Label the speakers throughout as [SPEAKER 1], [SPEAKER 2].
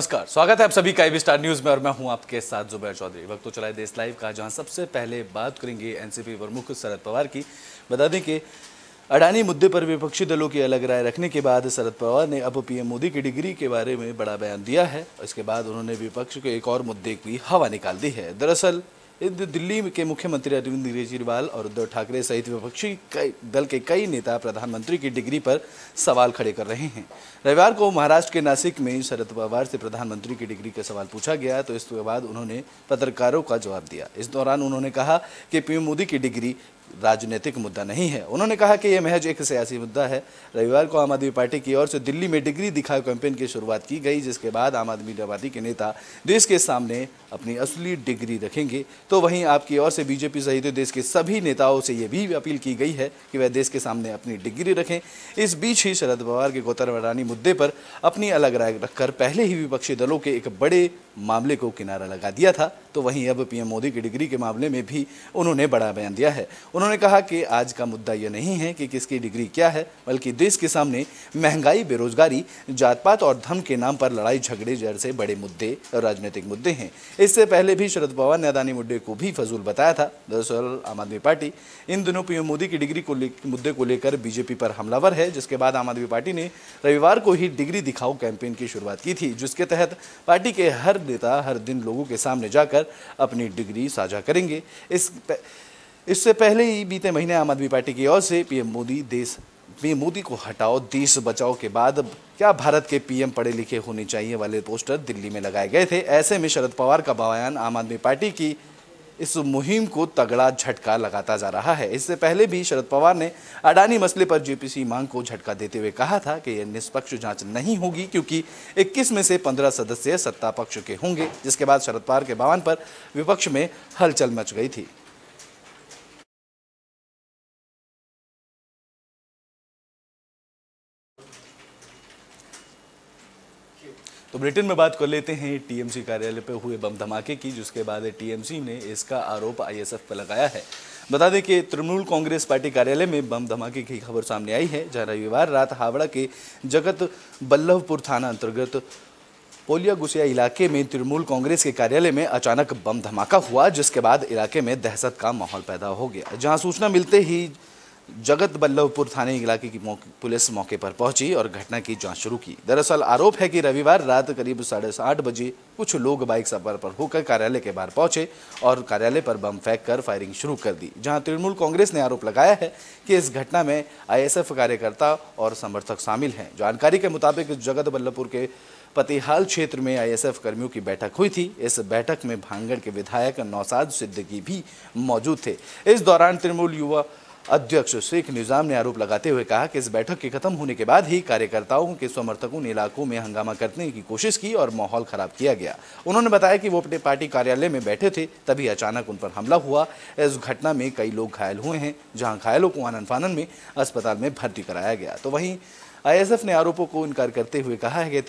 [SPEAKER 1] नमस्कार, स्वागत है आप सभी का IB स्टार न्यूज में और मैं हूं आपके साथ जुबैर चौधरी। वक्त तो चला है देश लाइव का, जहां सबसे पहले बात करेंगे एनसीपी प्रमुख शरद पवार की। बता दें कि अडानी मुद्दे पर विपक्षी दलों की अलग राय रखने के बाद शरद पवार ने अब पीएम मोदी की डिग्री के बारे में बड़ा बयान दिया है। इसके बाद उन्होंने विपक्ष के एक और मुद्दे की हवा निकाल दी है। दरअसल दिल्ली के मुख्यमंत्री अरविंद केजरीवाल और उद्धव ठाकरे सहित विपक्षी दल के कई नेता प्रधानमंत्री की डिग्री पर सवाल खड़े कर रहे हैं। रविवार को महाराष्ट्र के नासिक में शरद पवार से प्रधानमंत्री की डिग्री का सवाल पूछा गया, तो इसके बाद उन्होंने पत्रकारों का जवाब दिया। इस दौरान उन्होंने कहा कि पीएम मोदी की डिग्री राजनीतिक मुद्दा नहीं है। उन्होंने कहा कि यह महज एक सियासी मुद्दा है। रविवार को आम आदमी पार्टी की ओर से दिल्ली में डिग्री दिखाओ कैंपेन की शुरुआत की गई, जिसके बाद आम आदमी पार्टी के नेता देश के सामने अपनी असली डिग्री रखेंगे। तो वहीं आपकी ओर से बीजेपी सहित देश के सभी नेताओं से यह भी अपील की गई है कि वह देश के सामने अपनी डिग्री रखें। इस बीच ही शरद पवार के गौतम अडानी मुद्दे पर अपनी अलग राय रखकर पहले ही विपक्षी दलों के एक बड़े मामले को किनारा लगा दिया था, तो वहीं अब पीएम मोदी की डिग्री के मामले में भी उन्होंने बड़ा बयान दिया है। उन्होंने कहा कि आज का मुद्दा यह नहीं है कि किसकी डिग्री क्या है, बल्कि देश के सामने महंगाई, बेरोजगारी, जात पात और धर्म के नाम पर लड़ाई झगड़े जैसे बड़े मुद्दे राजनीतिक मुद्दे हैं। इससे पहले भी शरद पवार ने अडानी मुद्दे को भी फजूल बताया था। दरअसल आम आदमी पार्टी इन दिनों पीएम मोदी की डिग्री को मुद्दे को लेकर बीजेपी पर हमलावर है, जिसके बाद आम आदमी पार्टी ने रविवार को ही डिग्री दिखाओ कैंपेन की शुरुआत की थी, जिसके तहत पार्टी के हर नेता हर दिन लोगों के सामने जाकर अपनी डिग्री साझा करेंगे। इससे पहले ही बीते महीने आम आदमी पार्टी की ओर से पीएम मोदी को हटाओ, देश बचाओ के बाद क्या भारत के पीएम पढ़े लिखे होने चाहिए वाले पोस्टर दिल्ली में लगाए गए थे। ऐसे में शरद पवार का बयान आम आदमी पार्टी की इस मुहिम को तगड़ा झटका लगाता जा रहा है। इससे पहले भी शरद पवार ने अडानी मसले पर जेपीसी मांग को झटका देते हुए कहा था कि यह निष्पक्ष जांच नहीं होगी, क्योंकि 21 में से 15 सदस्य सत्ता पक्ष के होंगे। जिसके बाद शरद पवार के बयान पर विपक्ष में हलचल मच गई थी। तो बुलेटिन में बात कर लेते हैं टीएमसी कार्यालय पर हुए बम धमाके की, जिसके बाद टीएमसी ने इसका आरोप आईएसएफ पर लगाया है। बता दें कि तृणमूल कांग्रेस पार्टी कार्यालय में बम धमाके की खबर सामने आई है, जहां रविवार रात हावड़ा के जगत बल्लभपुर थाना अंतर्गत पोलिया गुसिया इलाके में तृणमूल कांग्रेस के कार्यालय में अचानक बम धमाका हुआ, जिसके बाद इलाके में दहशत का माहौल पैदा हो गया। जहां सूचना मिलते ही जगत बल्लभपुर थाने इलाके की पुलिस मौके पर पहुंची और घटना की जांच शुरू की। दरअसल आरोप है कि रविवार रात करीब 8:30 बजे कुछ लोग बाइक सवार पर होकर कार्यालय के बाहर पहुंचे और कार्यालय पर बम फेंककर फायरिंग शुरू कर दी। जहां तृणमूल कांग्रेस ने आरोप लगाया है कि इस घटना में आईएसएफ कार्यकर्ता और समर्थक शामिल हैं। जानकारी के मुताबिक जगत बल्लभपुर के पतिहाल क्षेत्र में आईएसएफ कर्मियों की बैठक हुई थी। इस बैठक में भांगड़ के विधायक नौशाद सिद्दीकी भी मौजूद थे। इस दौरान तृणमूल युवा अध्यक्ष शेख निजाम ने आरोप लगाते हुए कहा कि इस बैठक के खत्म होने के बाद ही कार्यकर्ताओं के समर्थकों ने इलाकों में हंगामा करने की कोशिश की और माहौल खराब किया गया। उन्होंने बताया कि वो अपने पार्टी कार्यालय में बैठे थे, तभी अचानक उन पर हमला हुआ। इस घटना में कई लोग घायल हुए हैं, जहां घायलों को आनन फानन में अस्पताल में भर्ती कराया गया। तो वहीं आईएसएफ ने आरोपों को इनकार करते हुए कहा है कि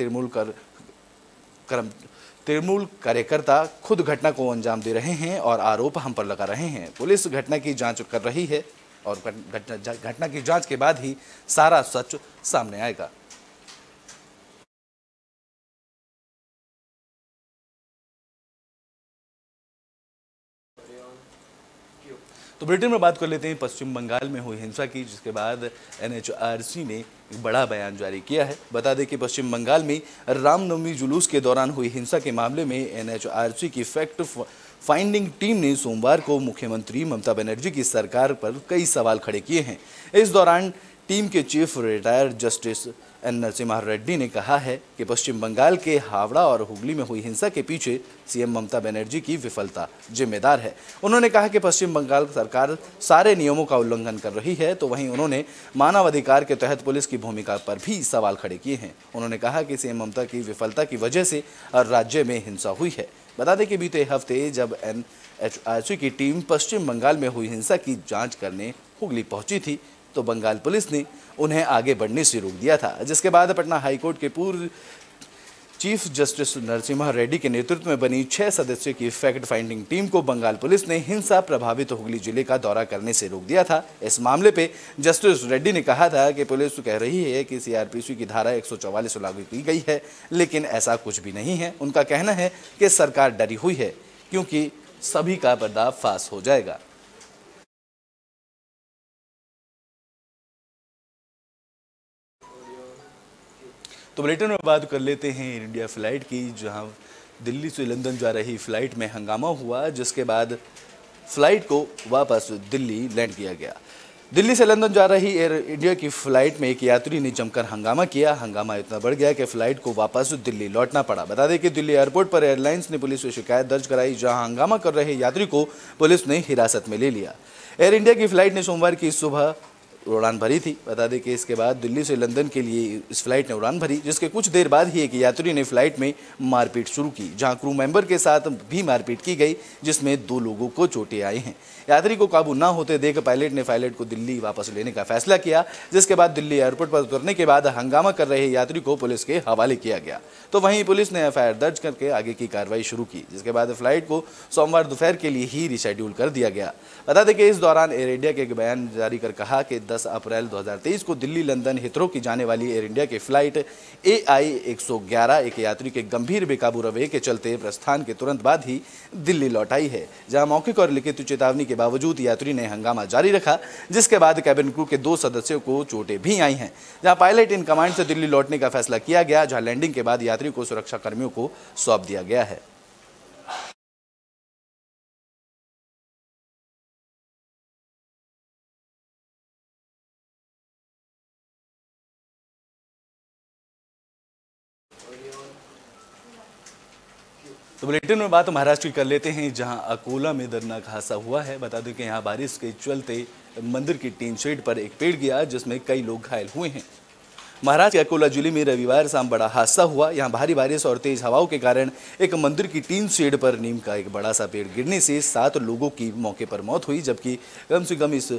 [SPEAKER 1] तृणमूल कार्यकर्ता खुद घटना को अंजाम दे रहे हैं और आरोप हम पर लगा रहे हैं। पुलिस घटना की जांच कर रही है और घटना की जांच के बाद ही सारा सच सामने आएगा। तो बुलेटिन में बात कर लेते हैं पश्चिम बंगाल में हुई हिंसा की, जिसके बाद एनएचआरसी ने एक बड़ा बयान जारी किया है। बता दें कि पश्चिम बंगाल में रामनवमी जुलूस के दौरान हुई हिंसा के मामले में एनएचआरसी की फैक्ट फाइंडिंग टीम ने सोमवार को मुख्यमंत्री ममता बनर्जी की सरकार पर कई सवाल खड़े किए हैं। इस दौरान टीम के chief retired justice N Narasimha Reddy ने कहा है कि पश्चिम बंगाल के हावड़ा और हुगली में हुई हिंसा के पीछे सीएम ममता बनर्जी की विफलता जिम्मेदार है। उन्होंने कहा कि पश्चिम बंगाल सरकार सारे नियमों का उल्लंघन कर रही है। तो वहीं उन्होंने मानवाधिकार के तहत पुलिस की भूमिका पर भी सवाल खड़े किए हैं। उन्होंने कहा कि सीएम ममता की विफलता की वजह से राज्य में हिंसा हुई है। बता दें कि बीते हफ्ते जब एनएचआरसी की टीम पश्चिम बंगाल में हुई हिंसा की जाँच करने हुगली पहुंची थी, तो बंगाल पुलिस ने उन्हें आगे बढ़ने से रोक दिया था, जिसके बाद पटना हाईकोर्ट के पूर्व चीफ जस्टिस नरसिम्हा रेड्डी के नेतृत्व में बनी 6 सदस्यों की फैक्ट फाइंडिंग टीम को बंगाल पुलिस ने हिंसा प्रभावित हुगली जिले का दौरा करने से रोक दिया था। इस मामले पे जस्टिस रेड्डी ने कहा था कि पुलिस कह रही है कि सीआरपीसी की धारा 144 लागू की गई है, लेकिन ऐसा कुछ भी नहीं है। उनका कहना है कि सरकार डरी हुई है क्योंकि सभी का पर्दाफाश हो जाएगा। तो बुलेटिन में बात कर लेते हैं एयर इंडिया फ्लाइट की, जहां दिल्ली से लंदन जा रही फ्लाइट में हंगामा हुआ, जिसके बाद फ्लाइट को वापस दिल्ली लैंड किया गया। दिल्ली से लंदन जा रही एयर इंडिया की फ्लाइट में एक यात्री ने जमकर हंगामा किया। हंगामा इतना बढ़ गया कि फ्लाइट को वापस दिल्ली लौटना पड़ा। बता दें कि दिल्ली एयरपोर्ट पर एयरलाइंस ने पुलिस से शिकायत दर्ज कराई, जहां हंगामा कर रहे यात्री को पुलिस ने हिरासत में ले लिया। एयर इंडिया की फ्लाइट ने सोमवार की सुबह उड़ान भरी थी। बता दें कि इसके बाद दिल्ली से लंदन के लिए इस फ्लाइट ने उड़ान भरी, जिसके कुछ देर बाद ही एक यात्री ने फ्लाइट में मारपीट शुरू की, जहां क्रू मेंबर के साथ भी मारपीट की गई, जिसमें 2 लोगों को चोटें आई हैं। यात्री को काबू ना होते देख पायलट ने फ्लाइट को दिल्ली वापस लेने का फैसला किया, जिसके बाद दिल्ली एयरपोर्ट पर उतरने के बाद हंगामा कर रहे यात्री को पुलिस के हवाले किया गया। तो वहीं पुलिस ने एफआईआर दर्ज करके आगे की कार्रवाई शुरू की, जिसके बाद फ्लाइट को सोमवार दोपहर के लिए ही रिशेड्यूल कर दिया गया। बता दें कि इस दौरान एयर इंडिया के एक बयान जारी कर कहा कि 10 अप्रैल 2023 को दिल्ली लंदन हिथरो की जाने वाली एयर इंडिया की फ्लाइट AI 111 एक यात्री के गंभीर बेकाबू रवैये के चलते प्रस्थान के तुरंत बाद ही दिल्ली लौट आई है, जहां मौखिक और लिखित चेतावनी के बावजूद यात्री ने हंगामा जारी रखा, जिसके बाद कैबिन क्रू के 2 सदस्यों को चोटें भी आई हैं। जहां पायलट इन कमांड से दिल्ली लौटने का फैसला किया गया, जहां लैंडिंग के बाद यात्री को सुरक्षा कर्मियों को सौंप दिया गया है। तो बुलेटिन में बात महाराष्ट्र की कर लेते हैं, जहां अकोला में दर्दनाक हादसा हुआ है। बता दें कि यहां बारिश के चलते मंदिर की टीन शेड पर एक पेड़ गिरा, जिसमें कई लोग घायल हुए हैं। महाराष्ट्र के अकोला जिले में रविवार शाम बड़ा हादसा हुआ। यहां भारी बारिश और तेज हवाओं के कारण एक मंदिर की टीन शेड पर नीम का एक बड़ा सा पेड़ गिरने से 7 लोगों की मौके पर मौत हुई, जबकि कम से कम इस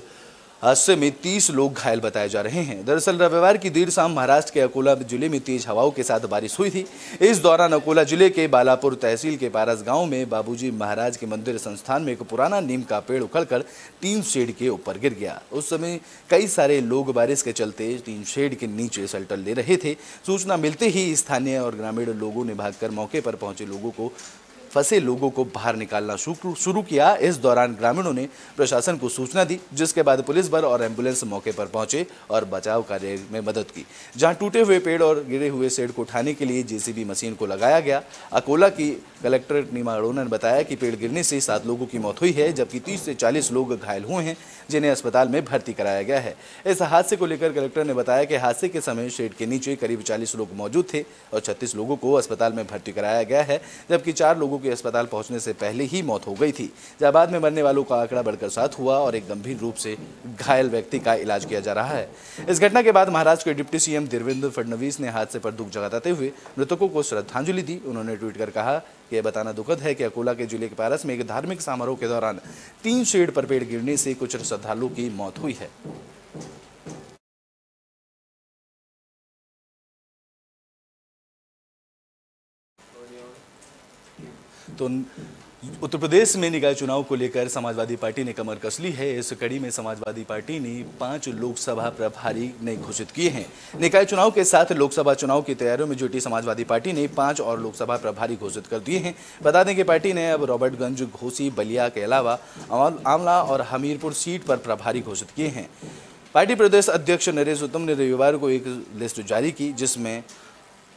[SPEAKER 1] हादसे में 30 लोग घायल बताए जा रहे हैं। दरअसल रविवार की देर शाम महाराष्ट्र के अकोला जिले में तेज हवाओं के साथ बारिश हुई थी। इस दौरान अकोला जिले के बालापुर तहसील के पारस गांव में बाबूजी महाराज के मंदिर संस्थान में एक पुराना नीम का पेड़ उखड़कर टीन शेड के ऊपर गिर गया। उस समय कई सारे लोग बारिश के चलते टीन शेड के नीचे शेल्टर ले रहे थे। सूचना मिलते ही स्थानीय और ग्रामीण लोगों ने भागकर मौके पर पहुंचे फंसे लोगों को बाहर निकालना शुरू किया। इस दौरान ग्रामीणों ने प्रशासन को सूचना दी, जिसके बाद पुलिस बल और एम्बुलेंस मौके पर पहुंचे और बचाव कार्य में मदद की, जहां टूटे हुए पेड़ और गिरे हुए शेड को उठाने के लिए जेसीबी मशीन को लगाया गया। अकोला की कलेक्टर नीमा अरोड़ा ने बताया कि पेड़ गिरने से 7 लोगों की मौत हुई है, जबकि 30 से 40 लोग घायल हुए हैं, जिन्हें अस्पताल में भर्ती कराया गया है। इस हादसे को लेकर कलेक्टर ने बताया कि हादसे के समय शेड के नीचे करीब 40 लोग मौजूद थे और 36 लोगों को अस्पताल में भर्ती कराया गया है, जबकि 4 लोगों की अस्पताल पहुंचने से पहले ही मौत हो गई थी। जहां बाद में मरने वालों का आंकड़ा बढ़कर 7 हुआ और एक गंभीर रूप से घायल व्यक्ति का इलाज किया जा रहा है। इस घटना के बाद महाराष्ट्र के डिप्टी सीएम देवेंद्र फडणवीस ने हादसे पर दुख जताते हुए मृतकों को श्रद्धांजलि दी। उन्होंने ट्वीट कर कहा कि यह बताना दुखद है कि अकोला के जिले के पारस में एक धार्मिक समारोह के दौरान टीन शेड पर पेड़ गिरने से कुछ श्रद्धालुओं की मौत हुई है। तो उत्तर प्रदेश में निकाय चुनाव को लेकर समाजवादी पार्टी ने कमर कस ली है। इस कड़ी में समाजवादी पार्टी ने 5 लोकसभा प्रभारी ने घोषित किए हैं। निकाय चुनाव के साथ लोकसभा चुनाव की तैयारियों में जुटी समाजवादी पार्टी ने 5 और लोकसभा प्रभारी घोषित कर दिए हैं। बता दें कि पार्टी ने अब रॉबर्टगंज, घोसी, बलिया के अलावा आंवला और हमीरपुर सीट पर प्रभारी घोषित किए हैं। पार्टी प्रदेश अध्यक्ष नरेश उत्तम ने रविवार को एक लिस्ट जारी की, जिसमें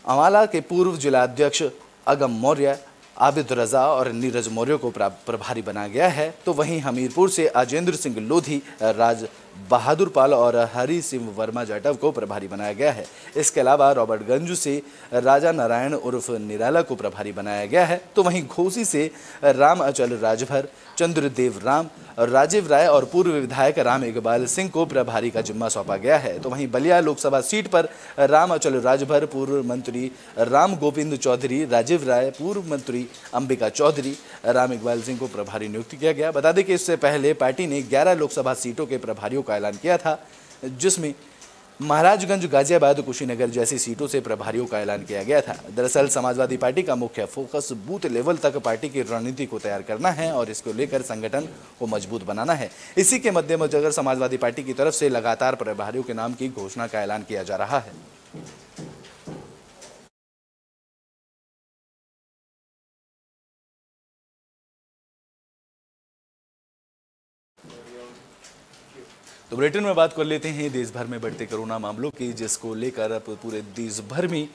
[SPEAKER 1] आंवला के पूर्व जिलाध्यक्ष अगम मौर्य, आबिद रजा और नीरज मौर्य को प्रभारी बनाया गया है। तो वहीं हमीरपुर से अजेंद्र सिंह लोधी, राज बहादुर पाल और हरि सिंह वर्मा जाटव को प्रभारी बनाया गया है। इसके अलावा रॉबर्टगंज से राजा नारायण उर्फ निराला को प्रभारी बनाया गया है। तो वहीं घोसी से राम अचल राजभर, चंद्रदेव राम, राजीव राय और पूर्व विधायक राम इकबाल सिंह को प्रभारी का जिम्मा सौंपा गया है। तो वहीं बलिया लोकसभा सीट पर राम अचल राजभर, पूर्व मंत्री राम गोविंद चौधरी, राजीव राय, पूर्व मंत्री अंबिका चौधरी, राम इकबाल सिंह को प्रभारी नियुक्त किया गया। बता दें कि इससे पहले पार्टी ने 11 लोकसभा सीटों के प्रभारियों का ऐलान किया था, जिसमें महाराजगंज, गाजियाबाद, कुशीनगर जैसी सीटों से प्रभारियों का ऐलान किया गया था। दरअसल समाजवादी पार्टी का मुख्य फोकस बूथ लेवल तक पार्टी की रणनीति को तैयार करना है और इसको लेकर संगठन को मजबूत बनाना है। इसी के मद्देनजर समाजवादी पार्टी की तरफ से लगातार प्रभारियों के नाम की घोषणा का ऐलान किया जा रहा है। तो बुलेटिन में बात कर लेते हैं देश भर में बढ़ते कोरोना मामलों की, जिसको लेकर अब पूरे देश भर में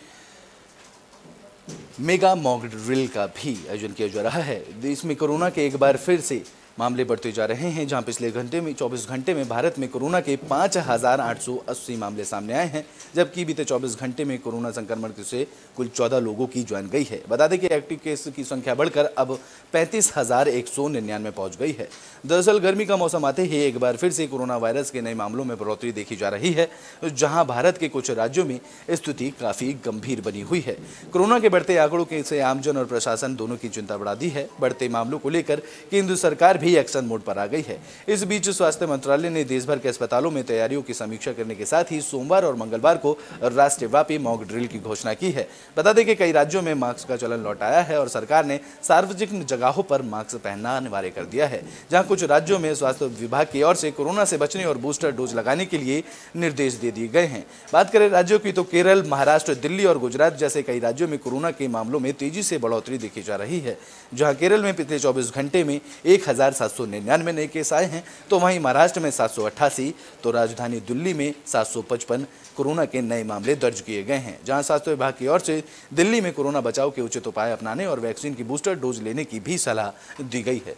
[SPEAKER 1] मेगा मॉक ड्रिल का भी आयोजन किया जा रहा है। देश में कोरोना के एक बार फिर से मामले बढ़ते जा रहे हैं, जहां पिछले 24 घंटे में भारत में कोरोना के 5,880 मामले सामने आए हैं, जबकि बीते 24 घंटे में कोरोना संक्रमण से कुल 14 लोगों की जान गई है। बता दें कि एक्टिव केस की संख्या बढ़कर अब 35,199 पहुंच गई है। दरअसल गर्मी का मौसम आते ही एक बार फिर से कोरोना वायरस के नए मामलों में बढ़ोतरी देखी जा रही है, जहां भारत के कुछ राज्यों में स्थिति काफी गंभीर बनी हुई है। कोरोना के बढ़ते आंकड़ों से आमजन और प्रशासन दोनों की चिंता बढ़ा दी है। बढ़ते मामलों को लेकर केंद्र सरकार भी एक्शन मोड पर आ गई है। इस बीच स्वास्थ्य मंत्रालय ने देश भर के अस्पतालों में तैयारियों की समीक्षा करने के साथ ही सोमवार और मंगलवार को राष्ट्रव्यापी मॉक ड्रिल की घोषणा की है। बता दें कि कई राज्यों में मास्क का चलन लौट आया है और सरकार ने सार्वजनिक जगहों पर मास्क पहनना अनिवार्य कर दिया है, जहां कुछ राज्यों में स्वास्थ्य विभाग की ओर से कोरोना से बचने और बूस्टर डोज लगाने के लिए निर्देश दे दिए गए हैं। बात करें राज्यों की तो केरल, महाराष्ट्र, दिल्ली और गुजरात जैसे कई राज्यों में कोरोना के मामलों में तेजी से बढ़ोतरी देखी जा रही है। जहां केरल में पिछले 24 घंटे में 1,799 नए केस आए हैं, तो वहीं महाराष्ट्र में 788, तो राजधानी दिल्ली में 755 कोरोना के नए मामले दर्ज किए गए हैं। जहां स्वास्थ्य विभाग की ओर से दिल्ली में कोरोना बचाव के उचित उपाय अपनाने और वैक्सीन की बूस्टर डोज लेने की भी सलाह दी गई है।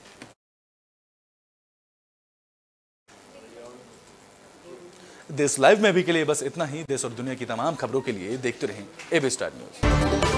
[SPEAKER 1] देश लाइव में अभी के लिए बस इतना ही। देश और दुनिया की तमाम खबरों के लिए देखते रहें एबी स्टार न्यूज।